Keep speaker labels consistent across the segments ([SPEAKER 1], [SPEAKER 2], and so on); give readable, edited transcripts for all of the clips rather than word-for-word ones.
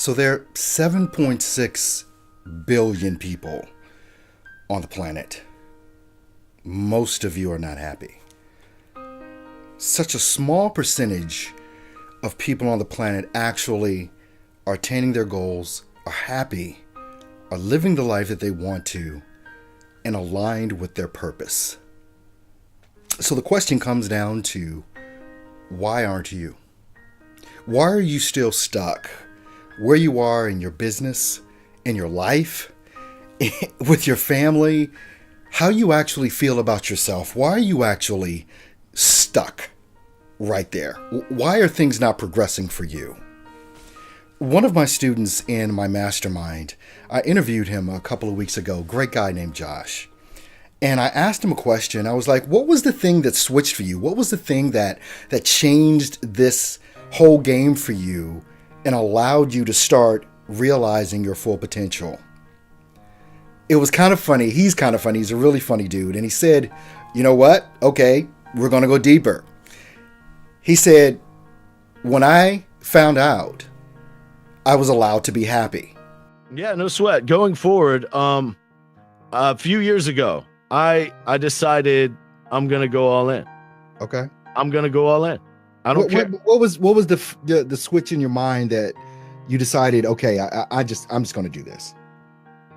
[SPEAKER 1] So there are 7.6 billion people on the planet. Most of you are not happy. Such a small percentage of people on the planet actually are attaining their goals, are happy, are living the life that they want to, and aligned with their purpose. So the question comes down to, why aren't you? Why are you still stuck where you are in your business, in your life, with your family, how you actually feel about yourself? Why are you actually stuck right there? Why are things not progressing for you? One of my students in my mastermind, I interviewed him a couple of weeks ago, great guy named Josh. And I asked him a question. I was like, what was the thing that switched for you? What was the thing that changed this whole game for you and allowed you to start realizing your full potential? It was kind of funny. He's kind of funny. He's a really funny dude. And he said, you know what? Okay, we're going to go deeper. He said, when I found out I was allowed to be happy.
[SPEAKER 2] Yeah, no sweat. Going forward, a few years ago, I decided I'm going to go all in.
[SPEAKER 1] Okay.
[SPEAKER 2] I'm going to go all in. I don't care.
[SPEAKER 1] What was the switch in your mind that you decided, okay, I'm just going to do this?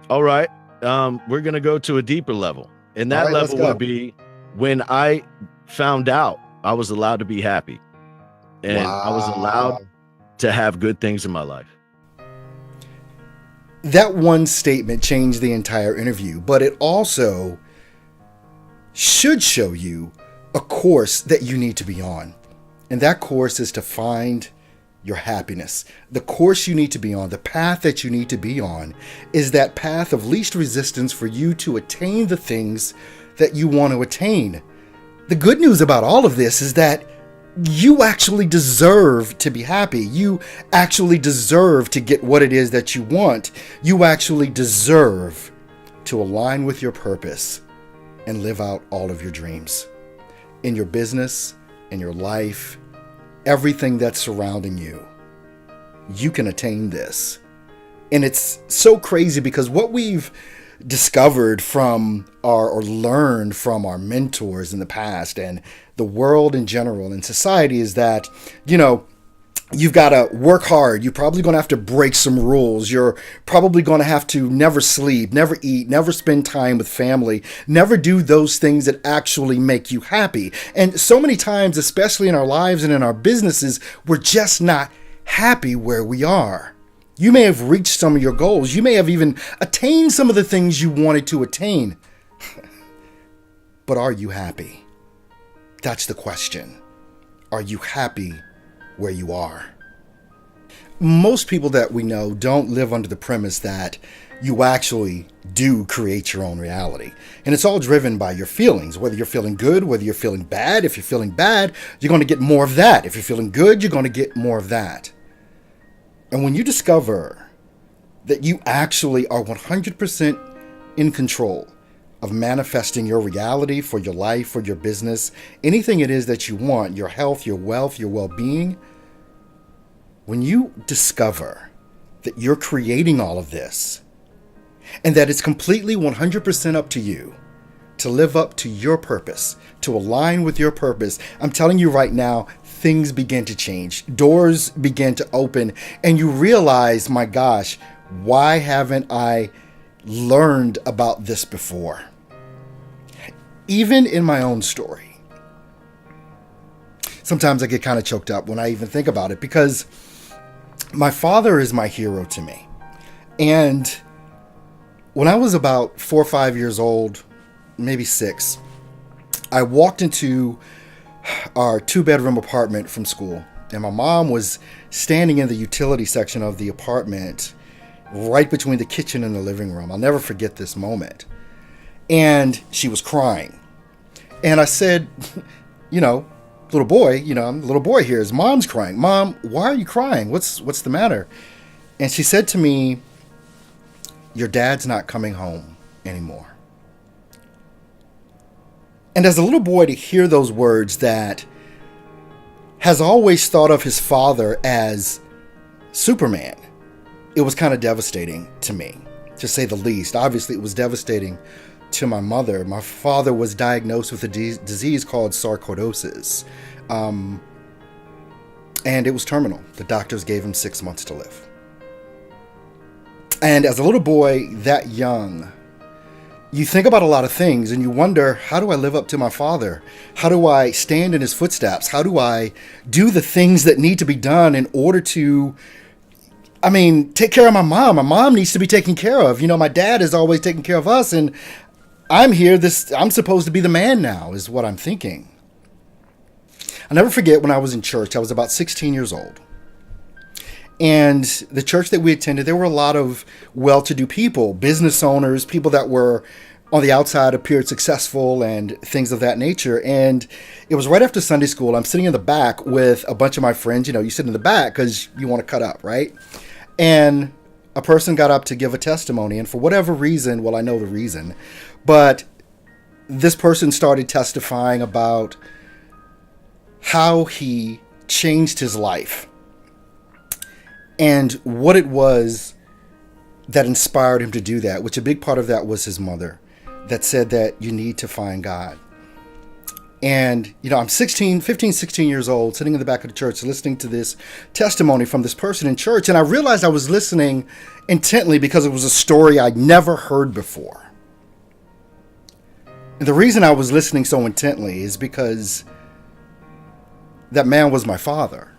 [SPEAKER 2] All right. We're going to go to a deeper level. And that level would be when I found out I was allowed to be happy and I was allowed to have good things in my life.
[SPEAKER 1] That one statement changed the entire interview, but it also should show you a course that you need to be on. And that course is to find your happiness. The course you need to be on, the path that you need to be on, is that path of least resistance for you to attain the things that you want to attain. The good news about all of this is that you actually deserve to be happy. You actually deserve to get what it is that you want. You actually deserve to align with your purpose and live out all of your dreams. In your business, in your life, everything that's surrounding you, you can attain this. And it's so crazy because what we've discovered from or learned from our mentors in the past and the world in general and society is that, you've got to work hard. You're probably going to have to break some rules. You're probably going to have to never sleep, never eat, never spend time with family, never do those things that actually make you happy. And so many times, especially in our lives and in our businesses, we're just not happy where we are. You may have reached some of your goals. You may have even attained some of the things you wanted to attain. But are you happy? That's the question. Are you happy where you are? Most people that we know don't live under the premise that you actually do create your own reality. And it's all driven by your feelings, whether you're feeling good, whether you're feeling bad. If you're feeling bad, you're going to get more of that. If you're feeling good, you're going to get more of that. And when you discover that you actually are 100% in control of manifesting your reality for your life, for your business, anything it is that you want, your health, your wealth, your well-being, when you discover that you're creating all of this and that it's completely 100% up to you to live up to your purpose, to align with your purpose, I'm telling you right now, things begin to change. Doors begin to open and you realize, my gosh, why haven't I learned about this before? Even in my own story, sometimes I get kind of choked up when I even think about it because my father is my hero to me. And when I was about 4 or 5 years old, maybe 6, I walked into our 2-bedroom apartment from school. And my mom was standing in the utility section of the apartment right between the kitchen and the living room. I'll never forget this moment. And she was crying. And I said, little boy, I'm the little boy here. His mom's crying. Mom, why are you crying? What's the matter? And she said to me, your dad's not coming home anymore. And as a little boy, to hear those words that has always thought of his father as Superman, it was kind of devastating to me, to say the least. Obviously, it was devastating to my mother. My father was diagnosed with a disease called sarcoidosis. And it was terminal. The doctors gave him 6 months to live. And as a little boy that young, you think about a lot of things and you wonder, how do I live up to my father? How do I stand in his footsteps? How do I do the things that need to be done in order to, take care of my mom? My mom needs to be taken care of. My dad is always taking care of us, and I'm supposed to be the man now, is what I'm thinking. I'll never forget when I was in church. I was about 16 years old. And the church that we attended, there were a lot of well-to-do people, business owners, people that were on the outside appeared successful and things of that nature. And it was right after Sunday school. I'm sitting in the back with a bunch of my friends. You sit in the back because you want to cut up, right? And a person got up to give a testimony. And for whatever reason, well, I know the reason, but this person started testifying about how he changed his life and what it was that inspired him to do that, which a big part of that was his mother that said that you need to find God. And, I'm 15, 16 years old, sitting in the back of the church, listening to this testimony from this person in church. And I realized I was listening intently because it was a story I'd never heard before. And the reason I was listening so intently is because that man was my father.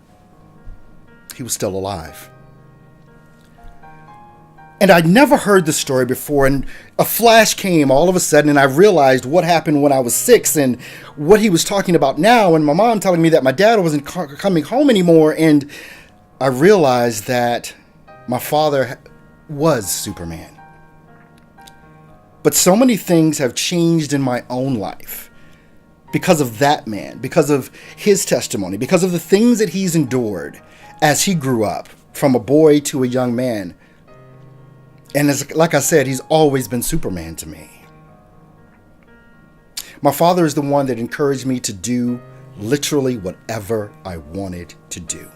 [SPEAKER 1] He was still alive. And I'd never heard the story before, and a flash came all of a sudden, and I realized what happened when I was 6 and what he was talking about now, and my mom telling me that my dad wasn't coming home anymore, and I realized that my father was Superman. But so many things have changed in my own life because of that man, because of his testimony, because of the things that he's endured as he grew up from a boy to a young man. And like I said, he's always been Superman to me. My father is the one that encouraged me to do literally whatever I wanted to do.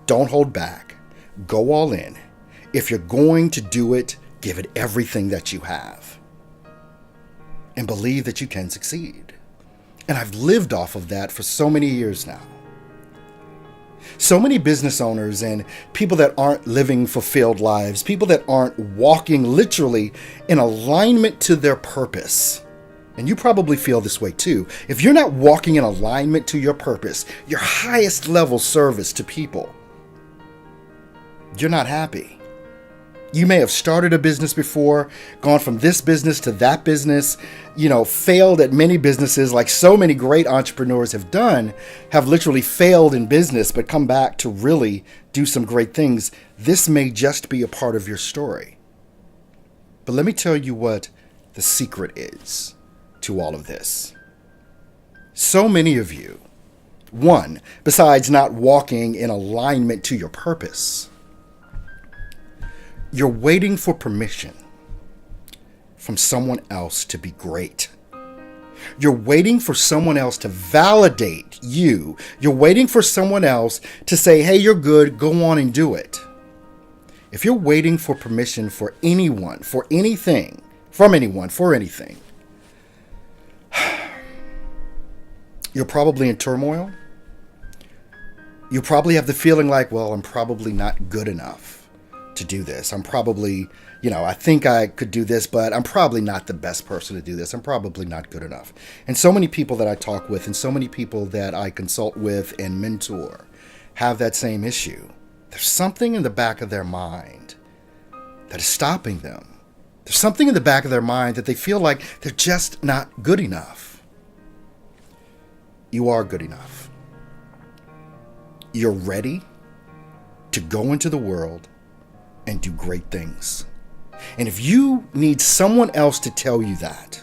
[SPEAKER 1] Don't hold back. Go all in. If you're going to do it, give it everything that you have. And believe that you can succeed. And I've lived off of that for so many years now. So many business owners and people that aren't living fulfilled lives, people that aren't walking literally in alignment to their purpose. And you probably feel this way too. If you're not walking in alignment to your purpose, your highest level service to people, you're not happy. You may have started a business before, gone from this business to that business, failed at many businesses like so many great entrepreneurs have done, have literally failed in business, but come back to really do some great things. This may just be a part of your story. But let me tell you what the secret is to all of this. So many of you, one, besides not walking in alignment to your purpose, you're waiting for permission from someone else to be great. You're waiting for someone else to validate you. You're waiting for someone else to say, hey, you're good, go on and do it. If you're waiting for permission for anyone, for anything, from anyone, for anything, you're probably in turmoil. You probably have the feeling like, well, I'm probably not good enough to do this. I'm probably, I think I could do this, but I'm probably not the best person to do this. I'm probably not good enough. And so many people that I talk with and so many people that I consult with and mentor have that same issue. There's something in the back of their mind that is stopping them. There's something in the back of their mind that they feel like they're just not good enough. You are good enough. You're ready to go into the world and do great things. And if you need someone else to tell you that,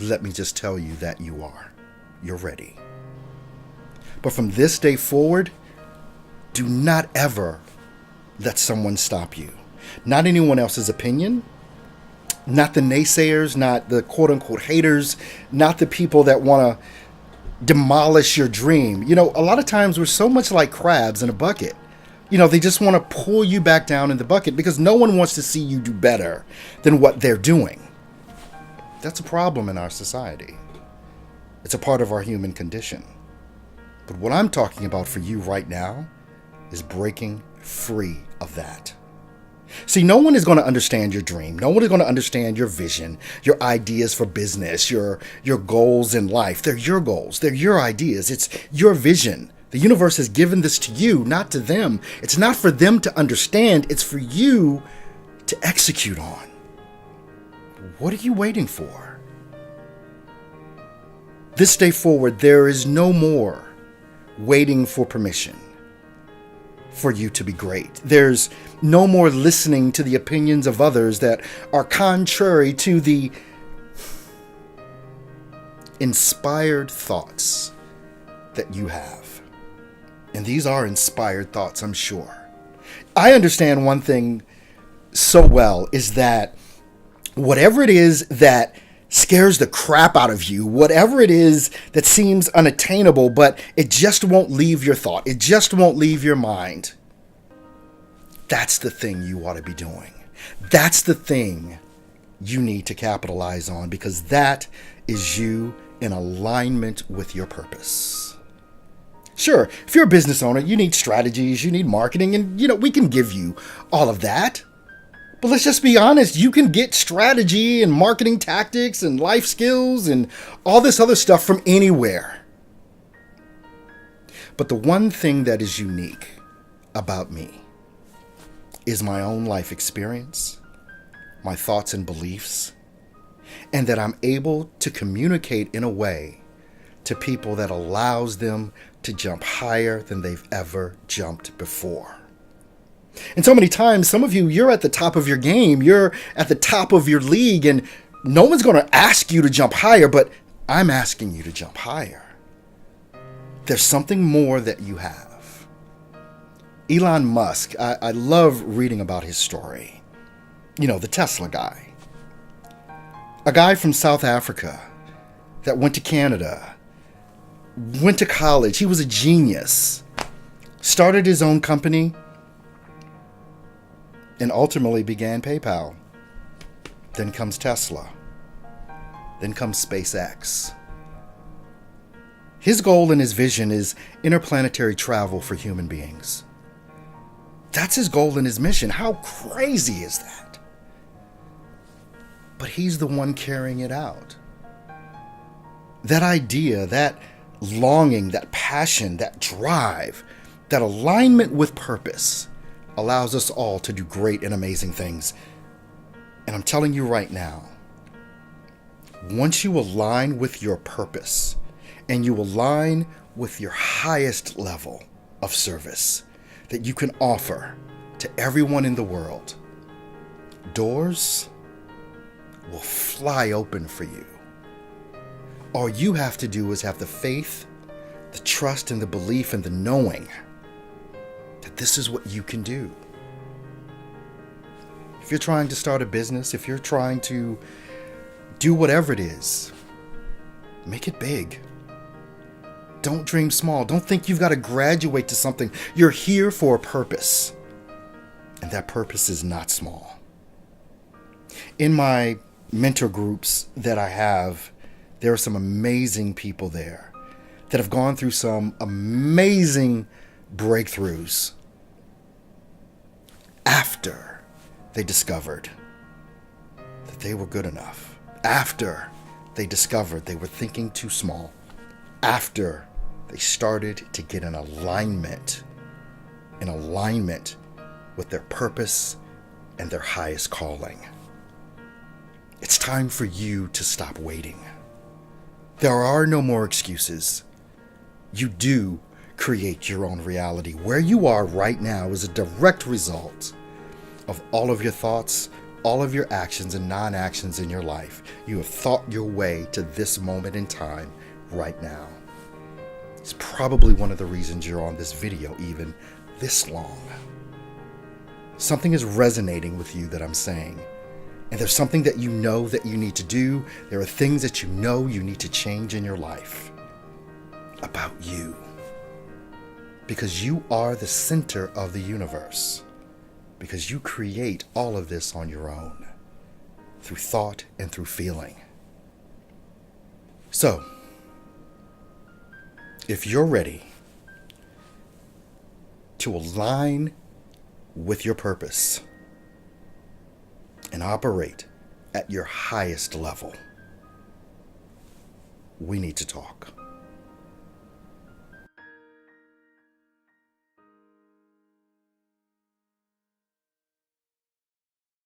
[SPEAKER 1] let me just tell you that you are. You're ready. But from this day forward, do not ever let someone stop you. Not anyone else's opinion, not the naysayers, not the quote-unquote haters, not the people that want to demolish your dream. A lot of times we're so much like crabs in a bucket. They just want to pull you back down in the bucket because no one wants to see you do better than what they're doing. That's a problem in our society. It's a part of our human condition. But what I'm talking about for you right now is breaking free of that. See, no one is going to understand your dream. No one is going to understand your vision, your ideas for business, your goals in life. They're your goals. They're your ideas. It's your vision. The universe has given this to you, not to them. It's not for them to understand. It's for you to execute on. What are you waiting for? This day forward, there is no more waiting for permission for you to be great. There's no more listening to the opinions of others that are contrary to the inspired thoughts that you have. And these are inspired thoughts, I'm sure. I understand one thing so well is that whatever it is that scares the crap out of you, whatever it is that seems unattainable, but it just won't leave your thought, it just won't leave your mind, that's the thing you ought to be doing. That's the thing you need to capitalize on, because that is you in alignment with your purpose. Sure, if you're a business owner, you need strategies, you need marketing, and we can give you all of that. But let's just be honest, you can get strategy and marketing tactics and life skills and all this other stuff from anywhere. But the one thing that is unique about me is my own life experience, my thoughts and beliefs, and that I'm able to communicate in a way to people that allows them to jump higher than they've ever jumped before. And so many times, some of you, you're at the top of your game, you're at the top of your league, and no one's going to ask you to jump higher, but I'm asking you to jump higher. There's something more that you have. Elon Musk, I love reading about his story. The Tesla guy. A guy from South Africa that went to Canada, went to college. He was a genius. Started his own company, and ultimately began PayPal. Then comes Tesla. Then comes SpaceX. His goal and his vision is interplanetary travel for human beings. That's his goal and his mission. How crazy is that? But he's the one carrying it out. That idea, that longing, that passion, that drive, that alignment with purpose allows us all to do great and amazing things. And I'm telling you right now, once you align with your purpose and you align with your highest level of service that you can offer to everyone in the world, doors will fly open for you. All you have to do is have the faith, the trust, and the belief, and the knowing that this is what you can do. If you're trying to start a business, if you're trying to do whatever it is, make it big. Don't dream small. Don't think you've got to graduate to something. You're here for a purpose, and that purpose is not small. In my mentor groups that I have, there are some amazing people there that have gone through some amazing breakthroughs after they discovered that they were good enough, after they discovered they were thinking too small, after they started to get in alignment with their purpose and their highest calling. It's time for you to stop waiting. There are no more excuses. You do create your own reality. Where you are right now is a direct result of all of your thoughts, all of your actions and non-actions in your life. You have thought your way to this moment in time right now. It's probably one of the reasons you're on this video even this long. Something is resonating with you that I'm saying. And there's something that you know that you need to do. There are things that you know you need to change in your life about you. because you are the center of the universe, because you create all of this on your own, through thought and through feeling. So, if you're ready to align with your purpose and operate at your highest level, we need to talk.